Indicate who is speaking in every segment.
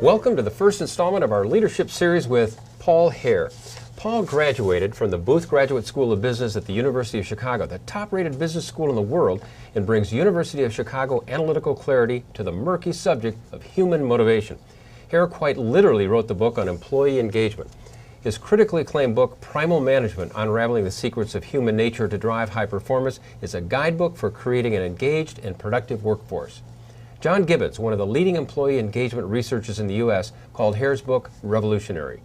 Speaker 1: Welcome to the first installment of our leadership series with Paul Herr. Paul graduated from the Booth Graduate School of Business at the University of Chicago, the top-rated business school in the world, and brings University of Chicago analytical clarity to the murky subject of human motivation. Herr quite literally wrote the book on employee engagement. His critically acclaimed book, Primal Management, Unraveling the Secrets of Human Nature to Drive High Performance, is a guidebook for creating an engaged and productive workforce. John Gibbons, one of the leading employee engagement researchers in the U.S., called Herr's book revolutionary.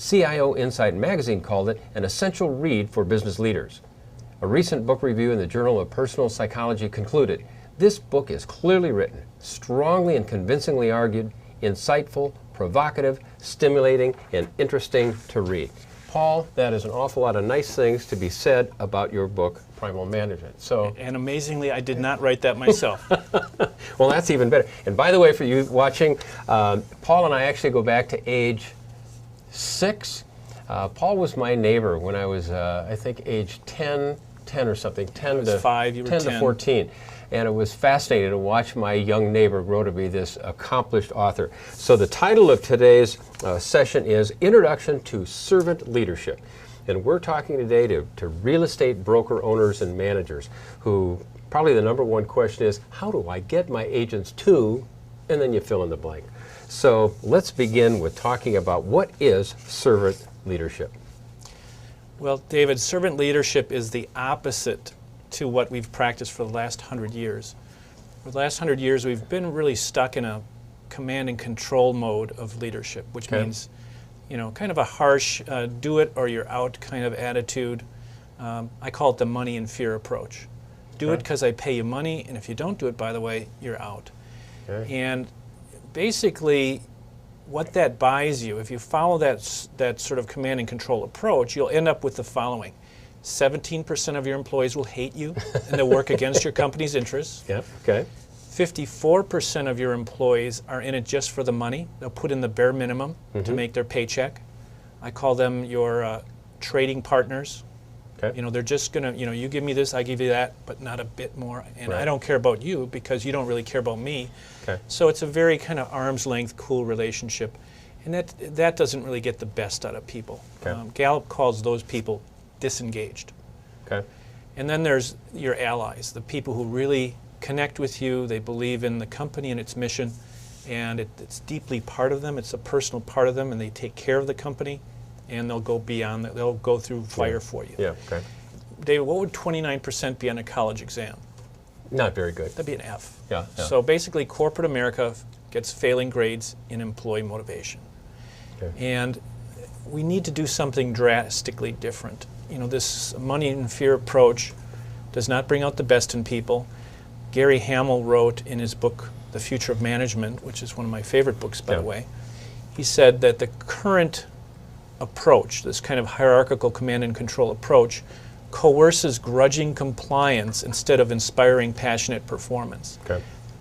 Speaker 1: CIO Insight magazine called it an essential read for business leaders. A recent book review in the Journal of Personal Psychology concluded, this book is clearly written, strongly and convincingly argued, insightful, provocative, stimulating, and interesting to read. Paul, that is an awful lot of nice things to be said about your book, Primal Management.
Speaker 2: And amazingly, I did not write that myself.
Speaker 1: Well, that's even better. And by the way, for you watching, Paul and I actually go back to age 6. Paul was my neighbor when I was, I think, age 10 or something, 10 to
Speaker 2: 5, you were
Speaker 1: 10 to 14. And it was fascinating to watch my young neighbor grow to be this accomplished author. So the title of today's session is Introduction to Servant Leadership. And we're talking today to real estate broker owners and managers who probably the number one question is, how do I get my agents to, and then you fill in the blank. So let's begin with talking about what is servant leadership.
Speaker 2: Well, David, servant leadership is the opposite to what we've practiced for the last 100 years. For the last 100 years, we've been really stuck in a command and control mode of leadership, which means, you know, kind of a harsh do it or you're out kind of attitude. I call it the money and fear approach. Do it because I pay you money, and if you don't do it, by the way, you're out. And basically, what that buys you, if you follow that sort of command and control approach, you'll end up with the following. 17% of your employees will hate you, and they'll work against your company's interests. 54% of your employees are in it just for the money. They'll put in the bare minimum to make their paycheck. I call them your trading partners. You know, they're just going to, you know, you give me this, I give you that, but not a bit more. And I don't care about you because you don't really care about me. So it's a very kind of arm's length, cool relationship. And that doesn't really get the best out of people. Gallup calls those people disengaged. And then there's your allies, the people who really connect with you. They believe in the company and its mission, and it's deeply part of them. It's a personal part of them, and they take care of the company, and they'll go beyond that. They'll go through fire for you. David, what would 29% be on a college exam?
Speaker 1: Not very good.
Speaker 2: That'd be an F. So basically, corporate America gets failing grades in employee motivation. And we need to do something drastically different. You know, this money and fear approach does not bring out the best in people. Gary Hamel wrote in his book, The Future of Management, which is one of my favorite books, by the way, he said that the current approach, this kind of hierarchical command and control approach, coerces grudging compliance instead of inspiring passionate performance.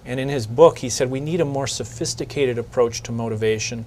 Speaker 2: And in his book, he said we need a more sophisticated approach to motivation,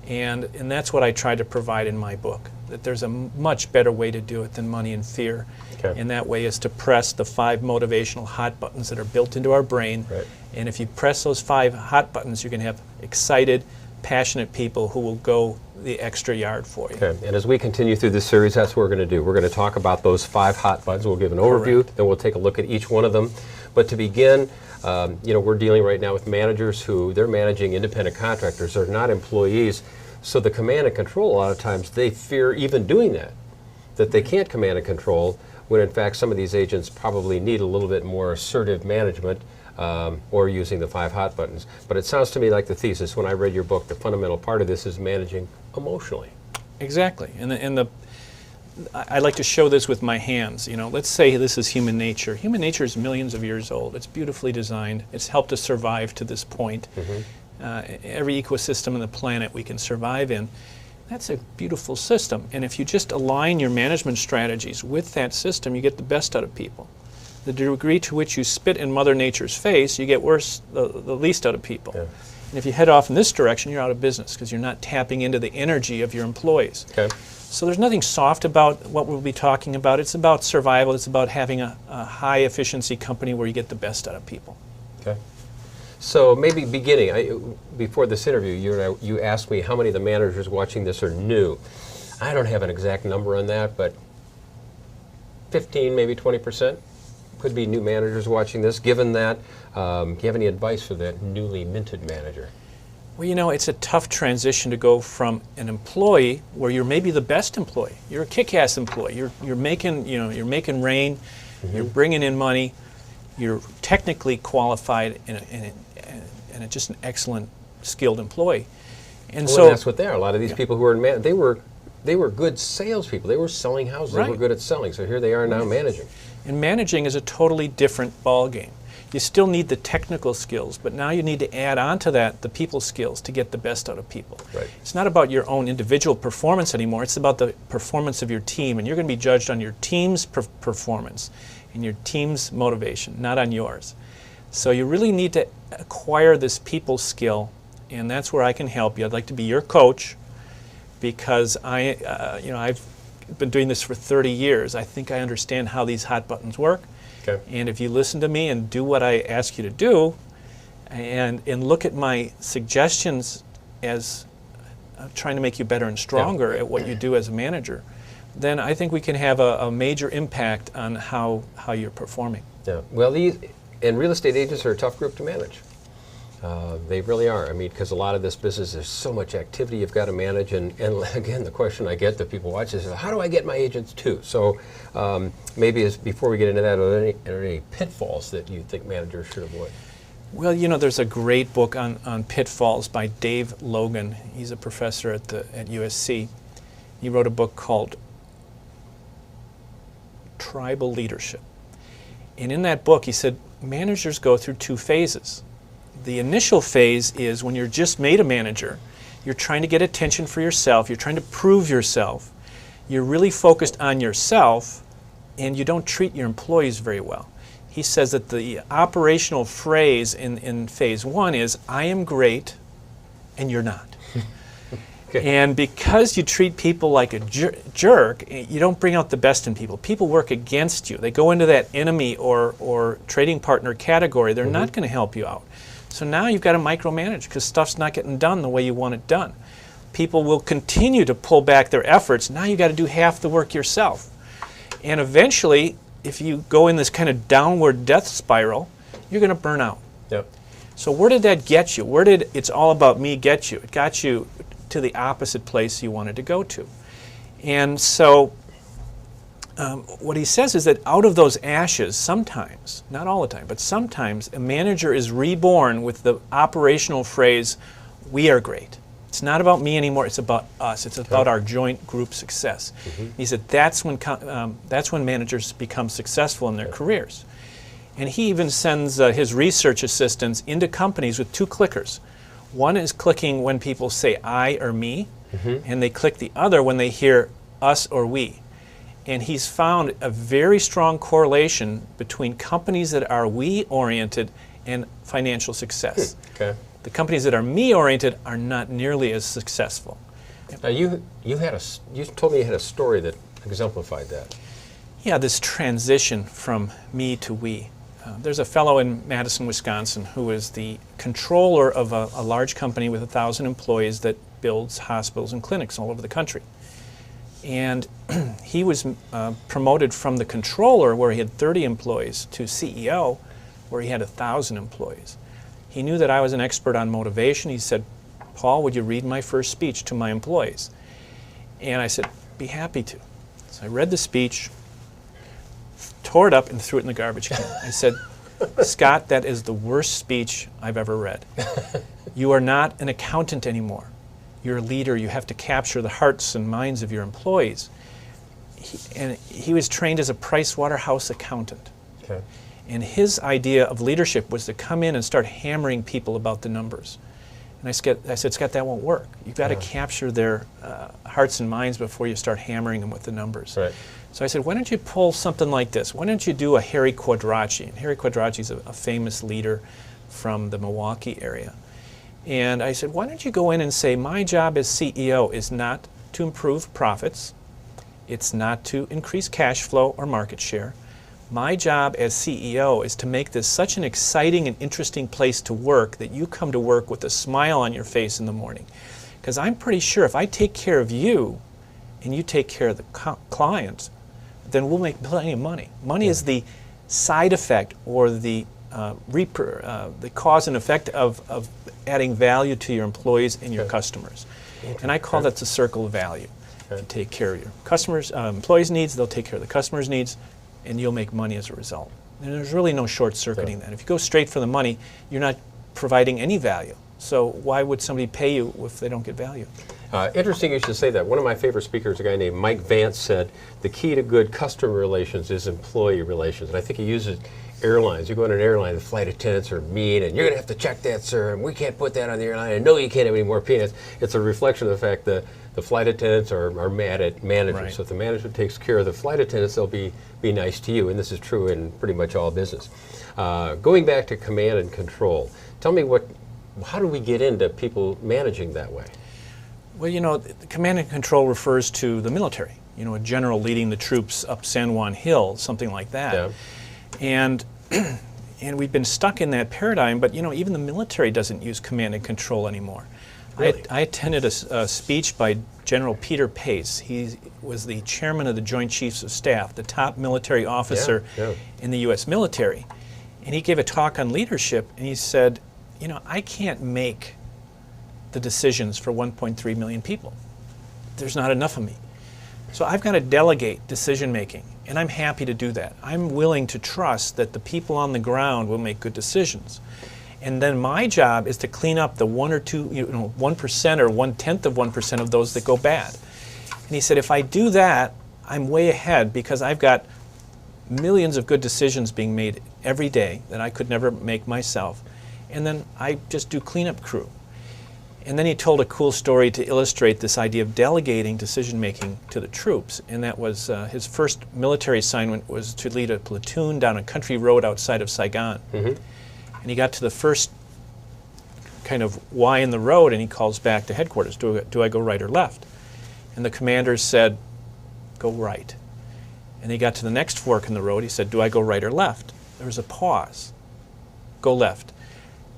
Speaker 2: and that's what I tried to provide in my book, that there's a much better way to do it than money and fear. And that way is to press the 5 motivational hot buttons that are built into our brain. And if you press those 5 hot buttons, you can have excited, passionate people who will go the extra yard for you.
Speaker 1: And as we continue through this series, that's what we're going to do. We're going to talk about those 5 hot buttons. We'll give an overview, then we'll take a look at each one of them. But to begin, you know, we're dealing right now with managers who they're managing independent contractors. They're not employees. So the command and control, a lot of times, they fear even doing that they can't command and control, when in fact some of these agents probably need a little bit more assertive management or using the 5 hot buttons. But it sounds to me like the thesis, when I read your book, the fundamental part of this is managing emotionally.
Speaker 2: Exactly. And I like to show this with my hands. You know, let's say this is human nature. Human nature is millions of years old. It's beautifully designed. It's helped us survive to this point. Every ecosystem on the planet we can survive in. That's a beautiful system. And if you just align your management strategies with that system, you get the best out of people. The degree to which you spit in Mother Nature's face, you get the least out of people. And if you head off in this direction, you're out of business because you're not tapping into the energy of your employees. So there's nothing soft about what we'll be talking about. It's about survival. It's about having a high efficiency company where you get the best out of people.
Speaker 1: So maybe beginning, before this interview, you asked me how many of the managers watching this are new. I don't have an exact number on that, but 15, maybe 20% could be new managers watching this. Given that, do you have any advice for that newly minted manager?
Speaker 2: Well, you know, it's a tough transition to go from an employee where you're maybe the best employee. You're a kick-ass employee. You're making, you know, you're making rain. You're bringing in money. You're technically qualified and just an excellent, skilled employee. And so
Speaker 1: that's what they are. A lot of these people who are in they were good salespeople. They were selling houses. Right. They were good at selling. So here they are now managing.
Speaker 2: And managing is a totally different ballgame. You still need the technical skills, but now you need to add on to that the people skills to get the best out of people.
Speaker 1: Right.
Speaker 2: It's not about your own individual performance anymore. It's about the performance of your team, and you're going to be judged on your team's performance and your team's motivation, not on yours. So you really need to acquire this people skill, and that's where I can help you. I'd like to be your coach because I've been doing this for 30 years. I think I understand how these hot buttons work.
Speaker 1: Okay.
Speaker 2: And if you listen to me and do what I ask you to do, and look at my suggestions as trying to make you better and stronger at what you do as a manager, then I think we can have a major impact on how you're performing.
Speaker 1: Yeah. Well, real estate agents are a tough group to manage. They really are. I mean, because a lot of this business, there's so much activity you've got to manage. And again, the question I get that people watch is, how do I get my agents too? So maybe before we get into that, are there any pitfalls that you think managers should avoid?
Speaker 2: Well, you know, there's a great book on pitfalls by Dave Logan. He's a professor at USC. He wrote a book called Tribal Leadership. And in that book, he said managers go through two phases. The initial phase is when you're just made a manager. You're trying to get attention for yourself. You're trying to prove yourself. You're really focused on yourself, and you don't treat your employees very well. He says that the operational phrase in phase one is, I am great, and you're not.
Speaker 1: Okay.
Speaker 2: And because you treat people like a jerk, you don't bring out the best in people. People work against you. They go into that enemy or trading partner category. They're not going to help you out. So now you've got to micromanage because stuff's not getting done the way you want it done. People will continue to pull back their efforts. Now you've got to do half the work yourself. And eventually, if you go in this kind of downward death spiral, you're going to burn out.
Speaker 1: Yep.
Speaker 2: So where did that get you? Where did It's All About Me get you? It got you to the opposite place you wanted to go to. And so what he says is that out of those ashes, sometimes, not all the time, but sometimes a manager is reborn with the operational phrase, we are great. It's not about me anymore, it's about us. It's about our joint group success. He said that's when managers become successful in their careers. And he even sends his research assistants into companies with two clickers. One is clicking when people say I or me, and they click the other when they hear us or we. And he's found a very strong correlation between companies that are we-oriented and financial success.
Speaker 1: Okay.
Speaker 2: The companies that are me-oriented are not nearly as successful.
Speaker 1: Now you told me you had a story that exemplified that.
Speaker 2: Yeah, this transition from me to we. There's a fellow in Madison, Wisconsin, who is the controller of a large company with 1,000 employees that builds hospitals and clinics all over the country. And he was promoted from the controller, where he had 30 employees, to CEO, where he had 1,000 employees. He knew that I was an expert on motivation. He said, Paul, would you read my first speech to my employees? And I said, be happy to. So I read the speech, tore it up, and threw it in the garbage can. I said, Scott, that is the worst speech I've ever read. You are not an accountant anymore. You're a leader. You have to capture the hearts and minds of your employees. He was trained as a Price Waterhouse accountant.
Speaker 1: Okay.
Speaker 2: And his idea of leadership was to come in and start hammering people about the numbers. And I said, Scott, that won't work. You've got to capture their hearts and minds before you start hammering them with the numbers.
Speaker 1: Right.
Speaker 2: So I said, why don't you pull something like this? Why don't you do a Harry Quadracci? And Harry Quadracci is a famous leader from the Milwaukee area. And I said, why don't you go in and say, my job as CEO is not to improve profits. It's not to increase cash flow or market share. My job as CEO is to make this such an exciting and interesting place to work that you come to work with a smile on your face in the morning. Because I'm pretty sure if I take care of you and you take care of the clients, then we'll make plenty of money. Money is the side effect or the cause and effect of adding value to your employees and your customers. And I call that the circle of value. You take care of your customers, employees' needs, they'll take care of the customers' needs, and you'll make money as a result. And there's really no short-circuiting that. If you go straight for the money, you're not providing any value. So why would somebody pay you if they don't get value?
Speaker 1: Interesting you should say that. One of my favorite speakers, a guy named Mike Vance, said the key to good customer relations is employee relations. And I think he uses airlines. You go on an airline, the flight attendants are mean, and you're going to have to check that, sir, and we can't put that on the airline. I know you can't have any more peanuts. It's a reflection of the fact that the flight attendants are mad at managers. Right. So if the manager takes care of the flight attendants, they'll be nice to you. And this is true in pretty much all business. Going back to command and control, tell me how do we get into people managing that way?
Speaker 2: Well, you know, command and control refers to the military. You know, a general leading the troops up San Juan Hill, something like that. Yeah. And we've been stuck in that paradigm, but you know, even the military doesn't use command and control anymore. Really? I attended a speech by General Peter Pace. He was the chairman of the Joint Chiefs of Staff, the top military officer in the U.S. military. And he gave a talk on leadership, and he said, you know, I can't make the decisions for 1.3 million people. There's not enough of me. So I've got to delegate decision making, and I'm happy to do that. I'm willing to trust that the people on the ground will make good decisions. And then my job is to clean up the 1 or 2, 1% or 1/10 of 1% of those that go bad. And he said, if I do that, I'm way ahead because I've got millions of good decisions being made every day that I could never make myself. And then I just do cleanup crew. And then he told a cool story to illustrate this idea of delegating decision-making to the troops. And that was his first military assignment was to lead a platoon down a country road outside of Saigon. Mm-hmm. And he got to the first kind of Y in the road, and he calls back to headquarters, do I go right or left? And the commander said, go right. And he got to the next fork in the road, he said, do I go right or left? There was a pause. Go left.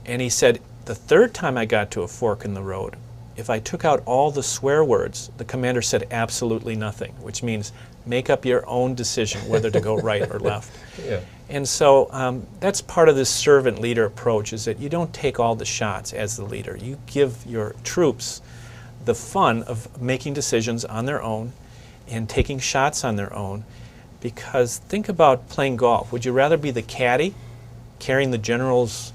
Speaker 2: And he said, the third time I got to a fork in the road, if I took out all the swear words, the commander said absolutely nothing, which means make up your own decision whether to go right or left. Yeah. And so that's part of this servant leader approach, is that you don't take all the shots as the leader. You give your troops the fun of making decisions on their own and taking shots on their own, because think about playing golf. Would you rather be the caddy carrying the general's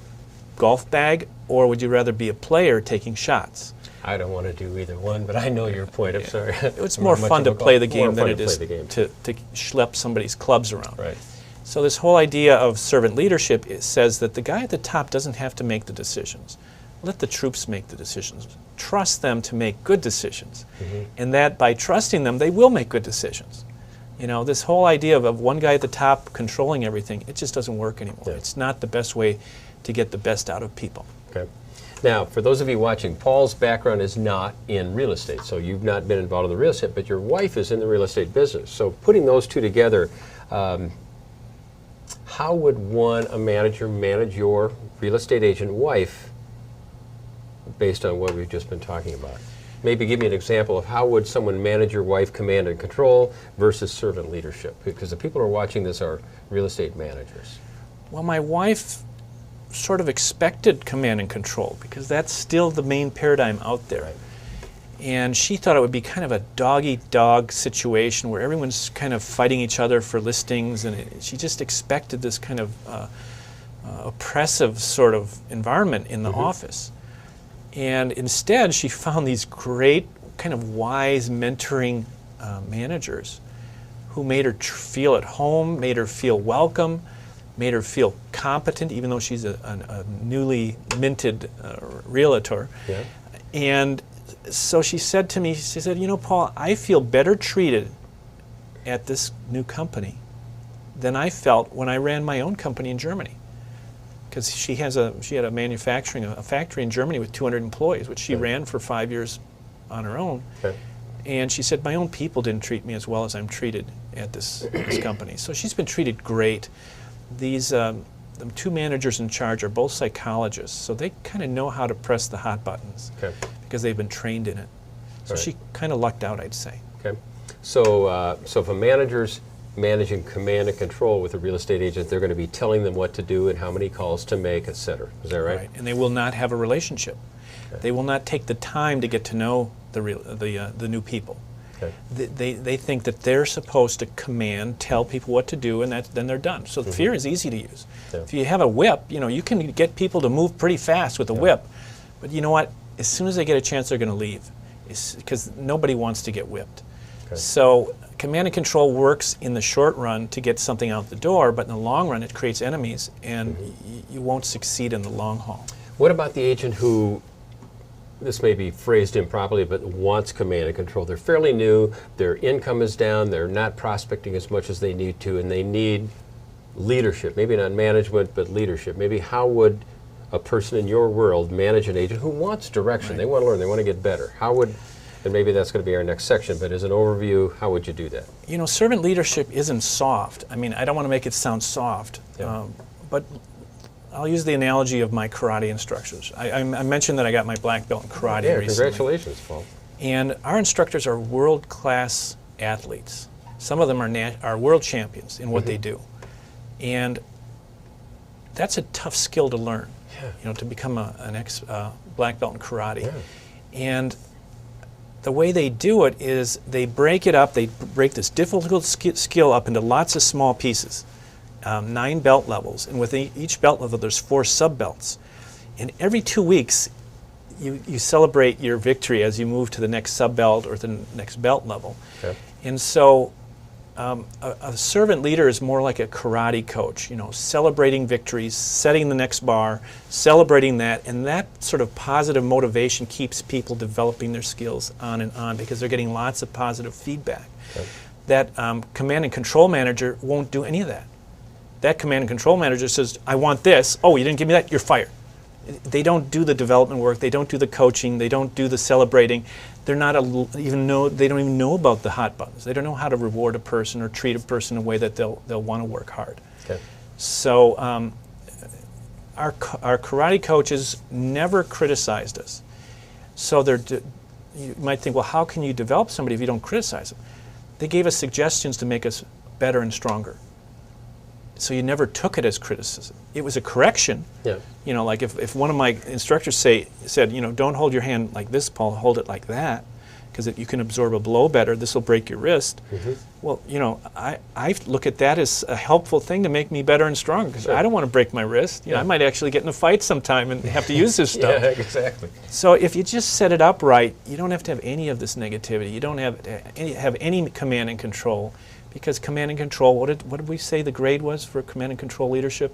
Speaker 2: golf bag, or would you rather be a player taking shots?
Speaker 1: I don't want to do either one, but I know your point. I'm sorry.
Speaker 2: It's more fun to play the game than it is to schlep somebody's clubs around.
Speaker 1: Right.
Speaker 2: So this whole idea of servant leadership says that the guy at the top doesn't have to make the decisions. Let the troops make the decisions. Trust them to make good decisions. Mm-hmm. And that by trusting them, they will make good decisions. You know, this whole idea of one guy at the top controlling everything, it just doesn't work anymore. Yeah. It's not the best way to get the best out of people.
Speaker 1: Okay. Now, for those of you watching, Paul's background is not in real estate, so you've not been involved in the real estate, but your wife is in the real estate business. So putting those two together, how would a manager manage your real estate agent wife based on what we've just been talking about? Maybe give me an example of how would someone manage your wife command and control versus servant leadership, because the people who are watching this are real estate managers.
Speaker 2: Well, my wife sort of expected command and control because that's still the main paradigm out there. Right. And she thought it would be kind of a dog-eat-dog situation where everyone's kind of fighting each other for listings, and she just expected this kind of oppressive sort of environment in the office. And instead, she found these great kind of wise mentoring managers who made her feel at home, made her feel welcome, made her feel competent, even though she's a newly minted realtor. Yeah. And so she said to me, she said, you know, Paul, I feel better treated at this new company than I felt when I ran my own company in Germany. Because she had a factory in Germany with 200 employees, which she ran for 5 years on her own. Okay. And she said, my own people didn't treat me as well as I'm treated at this company. So she's been treated great. These the two managers in charge are both psychologists, so they kind of know how to press the hot buttons because they've been trained in it. So she kind of lucked out, I'd say.
Speaker 1: Okay. So, so if a manager's managing command and control with a real estate agent, they're going to be telling them what to do and how many calls to make, et cetera. Is that right? Right.
Speaker 2: And they will not have a relationship. They will not take the time to get to know the new people. They think that they're supposed to command, tell people what to do, and then they're done. So fear is easy to use. If you have a whip, you can get people to move pretty fast with a whip. But you know what? As soon as they get a chance, they're going to leave, because nobody wants to get whipped. So command and control works in the short run to get something out the door, but in the long run, it creates enemies, and you won't succeed in the long haul.
Speaker 1: What about the agent who, this may be phrased improperly, but wants command and control? They're fairly new, their income is down, they're not prospecting as much as they need to, and they need leadership, maybe not management, but leadership. Maybe how would a person in your world manage an agent who wants direction? They want to learn, they want to get better. How would, and maybe that's going to be our next section, but as an overview, how would you do that?
Speaker 2: Servant leadership isn't soft. I mean, I don't want to make it sound soft, but I'll use the analogy of my karate instructors. I mentioned that I got my black belt in karate recently.
Speaker 1: Congratulations, Paul.
Speaker 2: And our instructors are world-class athletes. Some of them are world champions in what they do. And that's a tough skill to learn, to become an black belt in karate. And the way they do it is they break it up, they break this difficult skill up into lots of small pieces. 9 belt levels, and with each belt level there's 4 sub-belts. And every 2 weeks you celebrate your victory as you move to the next sub-belt or the next belt level. And so a servant leader is more like a karate coach, celebrating victories, setting the next bar, celebrating that, and that sort of positive motivation keeps people developing their skills on and on because they're getting lots of positive feedback. That command and control manager won't do any of that. That command and control manager says, I want this. Oh, you didn't give me that? You're fired. They don't do the development work. They don't do the coaching. They don't do the celebrating. They're not they don't even know about the hot buttons. They don't know how to reward a person or treat a person in a way that they'll want to work hard. So our karate coaches never criticized us. So you might think, well, how can you develop somebody if you don't criticize them? They gave us suggestions to make us better and stronger. So you never took it as criticism. It was a correction. Like if one of my instructors said, don't hold your hand like this, Paul, hold it like that, because you can absorb a blow better, this will break your wrist. Well, I look at that as a helpful thing to make me better and stronger, because I don't want to break my wrist. I might actually get in a fight sometime and have to use this stuff.
Speaker 1: Exactly.
Speaker 2: So if you just set it up right, you don't have to have any of this negativity. You don't have any command and control. Because command and control, what did we say the grade was for command and control leadership?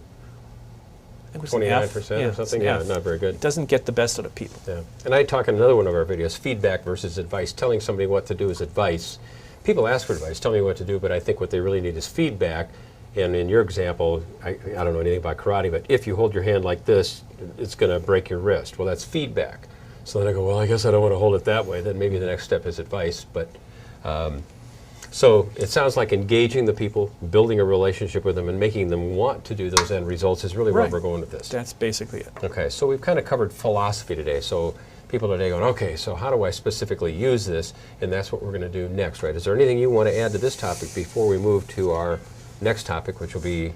Speaker 2: I think it was
Speaker 1: 29% or something? Yeah, not very good.
Speaker 2: It doesn't get the best out of people.
Speaker 1: And I talk in another one of our videos, feedback versus advice. Telling somebody what to do is advice. People ask for advice, tell me what to do, but I think what they really need is feedback. And in your example, I don't know anything about karate, but if you hold your hand like this, it's going to break your wrist. Well, that's feedback. So then I go, well, I guess I don't want to hold it that way. Then maybe the next step is advice. But so it sounds like engaging the people, building a relationship with them, and making them want to do those end results is really where we're going with this.
Speaker 2: That's basically it.
Speaker 1: Okay, so we've kind of covered philosophy today. So people today going, okay, so how do I specifically use this? And that's what we're going to do next, right? Is there anything you want to add to this topic before we move to our next topic, which will be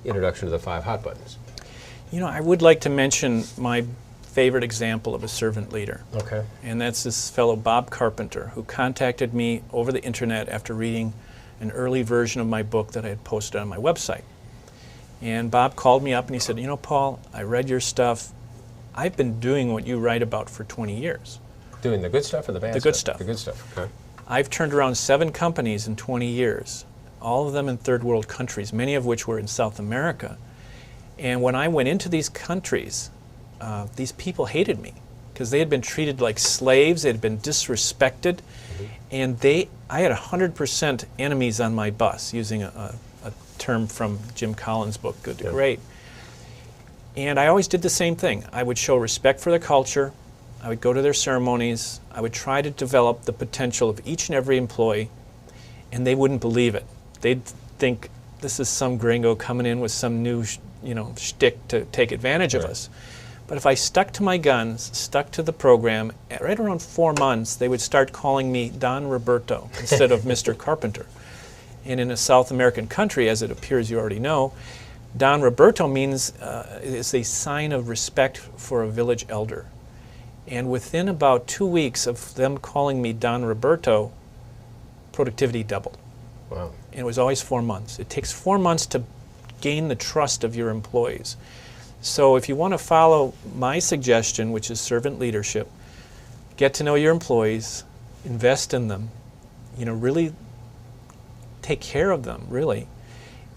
Speaker 1: introduction to the 5 hot buttons?
Speaker 2: I would like to mention my favorite example of a servant leader. And that's this fellow Bob Carpenter, who contacted me over the internet after reading an early version of my book that I had posted on my website. And Bob called me up and he said, Paul, I read your stuff. I've been doing what you write about for 20 years.
Speaker 1: Doing the good stuff or the bad stuff?
Speaker 2: The good stuff.
Speaker 1: The good stuff, okay.
Speaker 2: I've turned around 7 companies in 20 years, all of them in third world countries, many of which were in South America. And when I went into these countries, these people hated me because they had been treated like slaves, they had been disrespected, and I had 100% enemies on my bus, using a term from Jim Collins' book, Good to Great. And I always did the same thing. I would show respect for the culture, I would go to their ceremonies. I would try to develop the potential of each and every employee, and they wouldn't believe it. They'd think this is some gringo coming in with some new, shtick to take advantage of us. But if I stuck to my guns, stuck to the program, right around 4 months, they would start calling me Don Roberto instead of Mr. Carpenter. And in a South American country, as it appears you already know, Don Roberto means is a sign of respect for a village elder. And within about 2 weeks of them calling me Don Roberto, productivity doubled.
Speaker 1: Wow.
Speaker 2: And it was always 4 months. It takes 4 months to gain the trust of your employees. So if you want to follow my suggestion, which is servant leadership, get to know your employees, invest in them, really take care of them, really.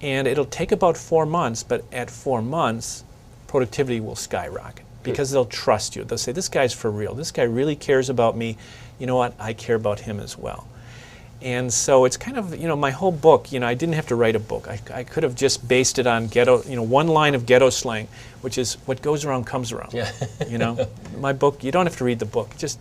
Speaker 2: And it'll take about 4 months, but at 4 months, productivity will skyrocket because they'll trust you. They'll say, this guy's for real. This guy really cares about me. You know what? I care about him as well. And so it's kind of, my whole book, I didn't have to write a book. I could have just based it on ghetto, one line of ghetto slang, which is what goes around comes around. Yeah. My book, you don't have to read the book. Just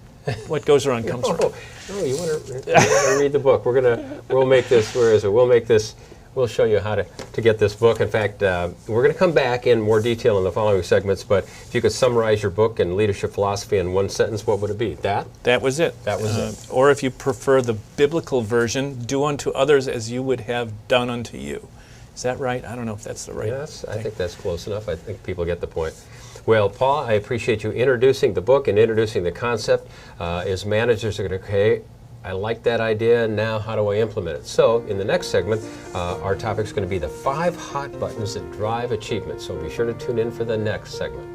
Speaker 2: what goes around comes around.
Speaker 1: No, you want to read the book. We'll make this, where is it? We'll show you how to get this book. In fact, we're going to come back in more detail in the following segments, but if you could summarize your book and leadership philosophy in one sentence, what would it be? That
Speaker 2: was it.
Speaker 1: That was it.
Speaker 2: Or if you prefer the biblical version, do unto others as you would have done unto you. Is that right? I don't know if that's the right thing.
Speaker 1: I think that's close enough. I think people get the point. Well, Paul, I appreciate you introducing the book and introducing the concept. As managers are going to, okay, I like that idea, now how do I implement it? So in the next segment, our topic is going to be the 5 hot buttons that drive achievement. So be sure to tune in for the next segment.